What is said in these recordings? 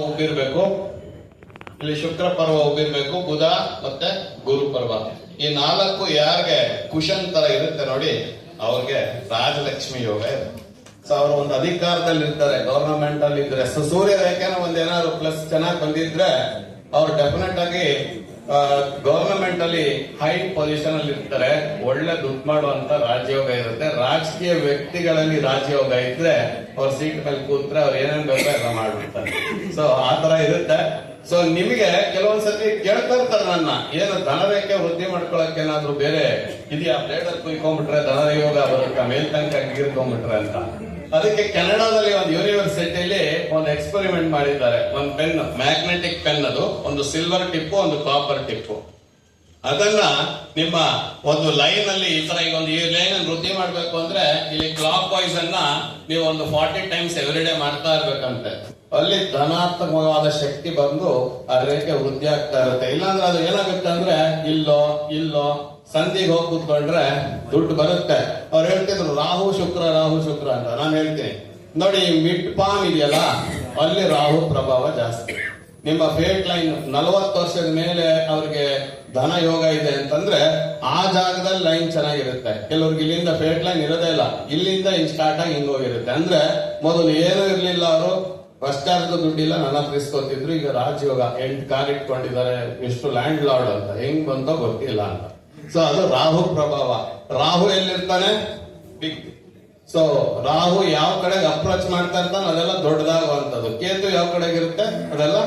ಉಬ್ಬಿರ್ಬೇಕು. ಇಲ್ಲಿ ಶುಕ್ರ ಪರ್ವ ಉಬ್ಬಿರ್ಬೇಕು, ಬುಧ ಮತ್ತೆ ಗುರು ಪರ್ವ. ಈ ನಾಲ್ಕು ಯಾರಿಗೆ ಕುಶನ್ ತರ ಇರುತ್ತೆ ನೋಡಿ, ಅವ್ರಿಗೆ ರಾಜಲಕ್ಷ್ಮಿ ಯೋಗ ಇದೆ. ಸೊ ಅವರು ಒಂದು ಅಧಿಕಾರದಲ್ಲಿ ಇರ್ತಾರೆ, ಗವರ್ನಮೆಂಟ್ ಅಲ್ಲಿ ಇದ್ರೆ. ಸೊ ಸೂರ್ಯ ರೇಖೆನ ಒಂದೇನಾದ್ರು ಪ್ಲಸ್ ಚೆನ್ನಾಗಿ ಬಂದಿದ್ರೆ ಅವ್ರು ಡೆಫಿನೆಟ್ ಆಗಿ ಗವರ್ನಮೆಂಟ್ ಅಲ್ಲಿ ಹೈ ಪೊಸಿಷನ್ ಅಲ್ಲಿ ಇರ್ತಾರೆ. ಒಳ್ಳೆ ದುಡ್ಡು ಮಾಡುವಂತ ರಾಜಯೋಗ ಇರುತ್ತೆ. ರಾಜಕೀಯ ವ್ಯಕ್ತಿಗಳಲ್ಲಿ ರಾಜಯೋಗ ಇದ್ರೆ ಅವ್ರ ಸೀಟ್ ಮೇಲೆ ಕೂತ್ರೆ ಅವ್ರು ಏನೇನ್ ಬೇಕೋ ಎಲ್ಲ ಮಾಡ್ಬಿಡ್ತಾರೆ. ಸೊ ಆತರ ಇರುತ್ತೆ. ಸೊ ನಿಮಗೆ ಕೆಲವೊಂದ್ಸತಿ ಕೇಳ್ತಾ ಇರ್ತಾರೆ ನನ್ನ, ಏನು ಧನರೇಖೆ ವೃದ್ಧಿ ಮಾಡ್ಕೊಳಕ್ ಏನಾದ್ರು ಬೇರೆ ಇದೆಯಾ, ಬ್ಲೇಡ್ ಅಲ್ಲಿ ಕುಯ್ಕೊಂಡ್ಬಿಟ್ರೆ ಧನಯೋಗ ಬರುತ್ತೆ, ಮೇಲ್ತನಕ ಗಿರ್ಕೊಂಡ್ಬಿಟ್ರೆ ಅಂತ. ಅದಕ್ಕೆ ಕೆನಡಾದಲ್ಲಿ ಒಂದು ಯೂನಿವರ್ಸಿಟಿಯಲ್ಲಿ ಒಂದು ಎಕ್ಸ್ಪೆರಿಮೆಂಟ್ ಮಾಡಿದ್ದಾರೆ. ಒಂದು ಪೆನ್, ಮ್ಯಾಗ್ನೆಟಿಕ್ ಪೆನ್, ಅದು ಒಂದು ಸಿಲ್ವರ್ ಟಿಪ್ಪು, ಒಂದು ಕಾಪರ್ ಟಿಪ್ಪು. ಅದನ್ನ ನಿಮ್ಮ ಒಂದು ಲೈನ್ ಅಲ್ಲಿ ಈ ತರ ಈಗ ಒಂದು ಈ ಲೈನ್ ಅನ್ನು ವೃದ್ಧಿ ಮಾಡ್ಬೇಕು ಅಂದ್ರೆ ಇಲ್ಲಿ ಕ್ಲಾಕ್ ವೈಸ್ ಅನ್ನ ನೀವು ಒಂದು 40 ಟೈಮ್ಸ್ ಎವ್ರಿಡೇ ಮಾಡ್ತಾ ಇರ್ಬೇಕಂತೆ. ಅಲ್ಲಿ ಧನಾತ್ಮಕವಾದ ಶಕ್ತಿ ಬಂದು ಆ ರೇಖೆ ವೃದ್ಧಿ ಆಗ್ತಾ ಇರುತ್ತೆ. ಇಲ್ಲಾಂದ್ರೆ ಅದು ಏನಾಗುತ್ತೆ ಅಂದ್ರೆ ಇಲ್ಲೋ ಸಂಧಿಗೆ ಹೋಗಿ ಕೂತ್ಕೊಂಡ್ರೆ ದುಡ್ಡು ಬರುತ್ತೆ. ಅವ್ರು ಹೇಳ್ತಿದ್ರು ರಾಹು ಶುಕ್ರ ಅಂತ. ನಾನು ಹೇಳ್ತೀನಿ ನೋಡಿ, ಮಿಡ್ ಪಾಮ್ ಇದೆಯಲ್ಲ, ಅಲ್ಲಿ ರಾಹು ಪ್ರಭಾವ ಜಾಸ್ತಿ. ನಿಮ್ಮ ಫೇಟ್ ಲೈನ್ 40 ವರ್ಷದ ಮೇಲೆ ಅವ್ರಿಗೆ ಧನ ಯೋಗ ಇದೆ ಅಂತಂದ್ರೆ ಆ ಜಾಗದಲ್ಲಿ ಲೈನ್ ಚೆನ್ನಾಗಿರುತ್ತೆ. ಕೆಲವ್ರಿಗೆ ಇಲ್ಲಿಂದ ಫೇಟ್ ಲೈನ್ ಇರೋದೇ ಇಲ್ಲ, ಇಲ್ಲಿಂದ ಹಿಂಗ್ ಸ್ಟಾರ್ಟ್ ಆಗಿ ಹಿಂಗ್ ಹೋಗಿರುತ್ತೆ. ಅಂದ್ರೆ ಮೊದಲು ಏನೂ ಇರ್ಲಿಲ್ಲ, ಅವರು ಫಸ್ಟ್ ಚಾರ್ಜ್ ದುಡ್ಡಿಲ್ಲ, ನನ್ನ ಹತ್ರ ಇಸ್ಕೊತಿದ್ರು. ಈಗ ರಾಜಯೋಗ 8 ಕಾರ್ ಇಟ್ಕೊಂಡಿದ್ದಾರೆ, ಎಷ್ಟು ಲ್ಯಾಂಡ್ ಲಾರ್ಡ್ ಅಂತ, ಹೆಂಗ್ ಬಂತೋ ಗೊತ್ತಿಲ್ಲ ಅಂತ. ಸೊ ಅದು ರಾಹು ಪ್ರಭಾವ. ರಾಹು ಎಲ್ಲಿರ್ತಾನೆ? ಬಿಗ್. ಸೊ ರಾಹು ಯಾವ ಕಡೆಗೆ ಅಪ್ರೋಚ್ ಮಾಡ್ತಾ ಇರ್ತಾನೆ ಅದೆಲ್ಲ ದೊಡ್ಡದಾಗುವಂಥದ್ದು. ಕೇತು ಯಾವ ಕಡೆಗೆ ಇರುತ್ತೆ ಅದೆಲ್ಲ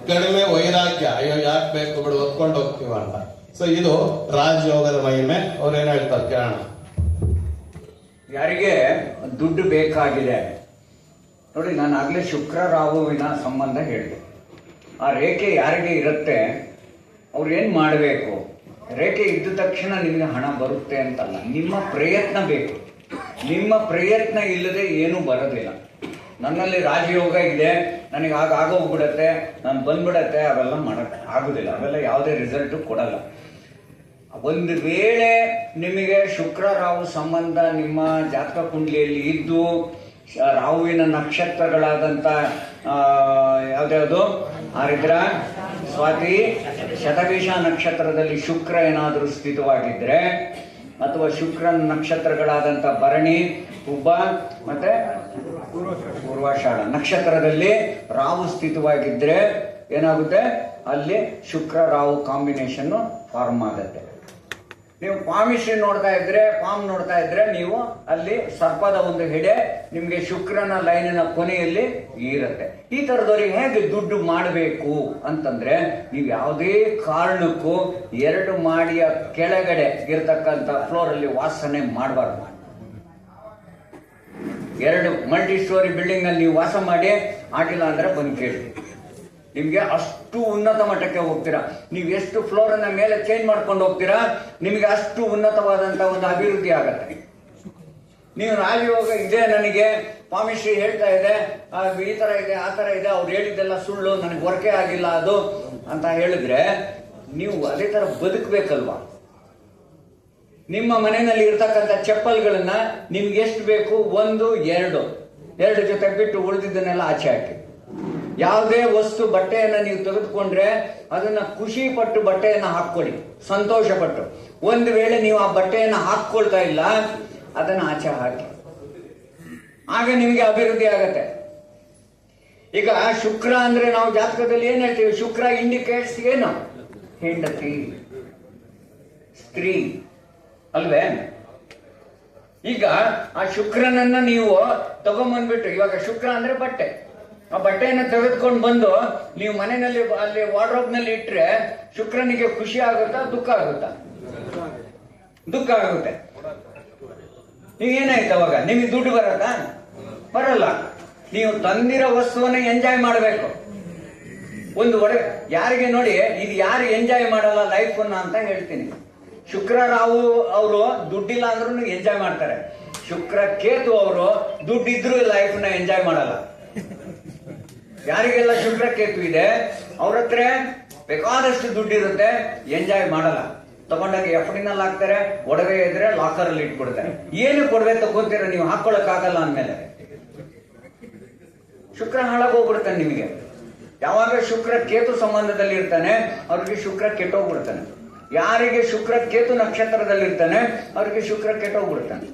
ಕಡಿಮೆ, ವೈರಾಗ್ಯ, ಅಯ್ಯೋ ಯಾಕೆ ಬೇಕು ಬಿಡು ಒತ್ಕೊಂಡು ಹೋಗ್ತೀವ ಅಂತ. ಸೊ ಇದು ರಾಜಯೋಗದ ಮಹಿಮೆ. ಅವ್ರೇನ್ ಹೇಳ್ತಾರೆ ಕೇಳೋಣ. ಯಾರಿಗೆ ದುಡ್ಡು ಬೇಕಾಗಿದೆ ನೋಡಿ, ನಾನು ಆಗ್ಲೇ ಶುಕ್ರ ರಾಹುವಿನ ಸಂಬಂಧ ಹೇಳಿದೆ. ಆ ರೇಖೆ ಯಾರಿಗೆ ಇರುತ್ತೆ ಅವ್ರು ಏನ್ ಮಾಡಬೇಕು? ರೇಖೆ ಇದ್ದ ತಕ್ಷಣ ನಿಮಗೆ ಹಣ ಬರುತ್ತೆ ಅಂತಲ್ಲ, ನಿಮ್ಮ ಪ್ರಯತ್ನ ಬೇಕು. ನಿಮ್ಮ ಪ್ರಯತ್ನ ಇಲ್ಲದೆ ಏನೂ ಬರೋದಿಲ್ಲ. ನನ್ನಲ್ಲಿ ರಾಜಯೋಗ ಇದೆ, ನನಗೆ ಆಗೋಗ್ಬಿಡತ್ತೆ, ನಾನು ಬಂದ್ಬಿಡತ್ತೆ, ಅವೆಲ್ಲ ಮಾಡಕ್ಕೆ ಆಗುದಿಲ್ಲ. ಅವೆಲ್ಲ ಯಾವುದೇ ರಿಸಲ್ಟ್ ಕೊಡಲ್ಲ. ಒಂದು ವೇಳೆ ನಿಮಗೆ ಶುಕ್ರ ರಾಹು ಸಂಬಂಧ ನಿಮ್ಮ ಜಾತಕ ಕುಂಡಲಿಯಲ್ಲಿ ಇದ್ದು ರಾಹುವಿನ ನಕ್ಷತ್ರಗಳಾದಂಥ ಯಾವ್ದ್ಯಾವುದು ಆರಿದ್ರ, ಸ್ವಾತಿ, ಶತಭಿಷ ನಕ್ಷತ್ರದಲ್ಲಿ ಶುಕ್ರ ಏನಾದರೂ ಸ್ಥಿತವಾಗಿದ್ರೆ, ಅಥವಾ ಶುಕ್ರನ ನಕ್ಷತ್ರಗಳಾದಂಥ ಭರಣಿ, ಹುಬ್ಬ ಮತ್ತೆ ಪೂರ್ವಾಷಾಢ ನಕ್ಷತ್ರದಲ್ಲಿ ರಾಹು ಸ್ಥಿತವಾಗಿದ್ರೆ ಏನಾಗುತ್ತೆ? ಅಲ್ಲಿ ಶುಕ್ರ ರಾಹು ಕಾಂಬಿನೇಷನ್ ಫಾರ್ಮ್ ಆಗುತ್ತೆ. ನೀವು ಪಾಮಿಸ್ಟ್ರಿ ನೋಡ್ತಾ ಇದ್ರೆ ನೀವು ಅಲ್ಲಿ ಸರ್ಪದ ಒಂದು ಹೆಡೆ ನಿಮ್ಗೆ ಶುಕ್ರನ ಲೈನಿನ ಕೊನೆಯಲ್ಲಿ ಇರುತ್ತೆ. ಈ ತರದವ್ರಿಗೆ ಹೇಗೆ ದುಡ್ಡು ಮಾಡಬೇಕು ಅಂತಂದ್ರೆ, ನೀವು ಯಾವುದೇ ಕಾರಣಕ್ಕೂ 2 ಮಾಡಿಯ ಕೆಳಗಡೆ ಇರತಕ್ಕಂಥ ಫ್ಲೋರ್ ಅಲ್ಲಿ ವಾಸನೆ ಮಾಡಬಾರ್ದು. 2 ಮಲ್ಟಿ ಸ್ಟೋರಿ ಬಿಲ್ಡಿಂಗ್ ಅಲ್ಲಿ ನೀವು ವಾಸ ಮಾಡಿ ಆಗಿಲ್ಲ ಅಂದ್ರೆ ಬಂದು ಕೇಳಿ. ನಿಮ್ಗೆ ಅಷ್ಟು ಉನ್ನತ ಮಟ್ಟಕ್ಕೆ ಹೋಗ್ತೀರಾ. ನೀವು ಎಷ್ಟು ಫ್ಲೋರ್ ಅನ್ನ ಮೇಲೆ ಚೇಂಜ್ ಮಾಡ್ಕೊಂಡು ಹೋಗ್ತೀರಾ, ನಿಮಗೆ ಅಷ್ಟು ಉನ್ನತವಾದಂತ ಒಂದು ಅಭಿವೃದ್ಧಿ ಆಗತ್ತೆ. ನೀವು ರಾಜಯೋಗ ಇದೆ, ನನಗೆ ಪಾಮಿಶ್ರೀ ಹೇಳ್ತಾ ಇದೆ, ಈ ತರ ಇದೆ, ಆ ತರ ಇದೆ, ಅವ್ರು ಹೇಳಿದ್ದೆಲ್ಲ ಸುಳ್ಳು, ನನಗೆ ವರ್ಕೇ ಆಗಿಲ್ಲ ಅದು ಅಂತ ಹೇಳಿದ್ರೆ ನೀವು ಅದೇ ತರ ಬದುಕಬೇಕಲ್ವಾ? ನಿಮ್ಮ ಮನೆಯಲ್ಲಿ ಇರ್ತಕ್ಕಂಥ ಚಪ್ಪಲ್ಗಳನ್ನ ನಿಮ್ಗೆ ಎಷ್ಟು ಬೇಕು, 1, 2 ಜೊತೆ ಬಿಟ್ಟು ಉಳಿದಿದ್ದನ್ನೆಲ್ಲ ಆಚೆ ಹಾಕಿ. ಯಾವುದೇ ವಸ್ತು, ಬಟ್ಟೆಯನ್ನ ನೀವು ತೆಗೆದುಕೊಂಡ್ರೆ ಅದನ್ನ ಖುಷಿ ಪಟ್ಟು ಬಟ್ಟೆಯನ್ನ ಹಾಕೊಳ್ಳಿ, ಸಂತೋಷ ಪಟ್ಟು. ಒಂದು ವೇಳೆ ನೀವು ಆ ಬಟ್ಟೆಯನ್ನ ಹಾಕೊಳ್ತಾ ಇಲ್ಲ, ಅದನ್ನ ಆಚೆ ಹಾಕಿ. ಆಗ ನಿಮಗೆ ಅಭಿವೃದ್ಧಿ ಆಗತ್ತೆ. ಈಗ ಶುಕ್ರ ಅಂದ್ರೆ ನಾವು ಜಾತಕದಲ್ಲಿ ಏನ್ ಹೇಳ್ತೀವಿ? ಶುಕ್ರ ಇಂಡಿಕೇಟ್ಸ್ ಏನು? ಹೆಂಡತಿ, ಸ್ತ್ರೀ ಅಲ್ವೇ? ಈಗ ಆ ಶುಕ್ರನನ್ನ ನೀವು ತಗೊಂಡ್ಬಂದ್ಬಿಟ್ಟು, ಇವಾಗ ಶುಕ್ರ ಅಂದ್ರೆ ಬಟ್ಟೆ, ಆ ಬಟ್ಟೆಯನ್ನು ತೆಗೆದುಕೊಂಡು ಬಂದು ನೀವು ಮನೆಯಲ್ಲಿ ಅಲ್ಲಿ ವಾರ್ಡ್ರೋಬ್ ನಲ್ಲಿ ಇಟ್ರೆ ಶುಕ್ರನಿಗೆ ಖುಷಿ ಆಗುತ್ತಾ, ದುಃಖ ಆಗುತ್ತಾ? ದುಃಖ ಆಗುತ್ತೆ. ನೀವೇನಾಯ್ತು ಅವಾಗ? ನಿಮಗೆ ದುಡ್ಡು ಬರತ್ತಾ? ಬರಲ್ಲ. ನೀವು ತಂದಿರೋ ವಸ್ತುವನ್ನ ಎಂಜಾಯ್ ಮಾಡಬೇಕು. ಒಂದು ಯಾರಿಗೆ ನೋಡಿ, ಇದು ಯಾರು ಎಂಜಾಯ್ ಮಾಡಲ್ಲ ಲೈಫನ್ನ ಅಂತ ಹೇಳ್ತೀನಿ. ಶುಕ್ರ ರಾಹು ಅವರು ದುಡ್ಡಿಲ್ಲ ಅಂದ್ರೂ ಎಂಜಾಯ್ ಮಾಡ್ತಾರೆ. ಶುಕ್ರ ಕೇತು ಅವರು ದುಡ್ಡಿದ್ರು ಲೈಫ್ನ ಎಂಜಾಯ್ ಮಾಡಲ್ಲ. ಯಾರಿಗೆಲ್ಲ ಶುಕ್ರ ಕೇತು ಇದೆ ಅವ್ರ ಹತ್ರ ಬೇಕಾದಷ್ಟು ದುಡ್ಡಿರುತ್ತೆ, ಎಂಜಾಯ್ ಮಾಡಲ್ಲ. ತಗೊಂಡಾಗ ಎಫ್ಡಿನಲ್ಲಿ ಹಾಕ್ತಾರೆ, ಒಡವೆ ಇದ್ರೆ ಲಾಕರ್ ಅಲ್ಲಿ ಇಟ್ಬಿಡ್ತಾರೆ. ಏನು ಕೊಡವೆ ತಗೋತೀರ ನೀವು, ಹಾಕೊಳಕ್ ಆಗಲ್ಲ ಅಂದ್ಮೇಲೆ ಶುಕ್ರ ಹಾಳಾಗೋಗ್ಬಿಡ್ತಾನೆ ನಿಮಗೆ. ಯಾವಾಗ ಶುಕ್ರ ಕೇತು ಸಂಬಂಧದಲ್ಲಿ ಇರ್ತಾನೆ ಅವ್ರಿಗೆ ಶುಕ್ರ ಕೆಟ್ಟೋಗ್ಬಿಡ್ತಾನೆ. ಯಾರಿಗೆ ಶುಕ್ರ ಕೇತು ನಕ್ಷತ್ರದಲ್ಲಿ ಇರ್ತಾನೆ ಅವ್ರಿಗೆ ಶುಕ್ರ ಕೆಟ್ಟೋಗ್ಬಿಡ್ತಾನೆ.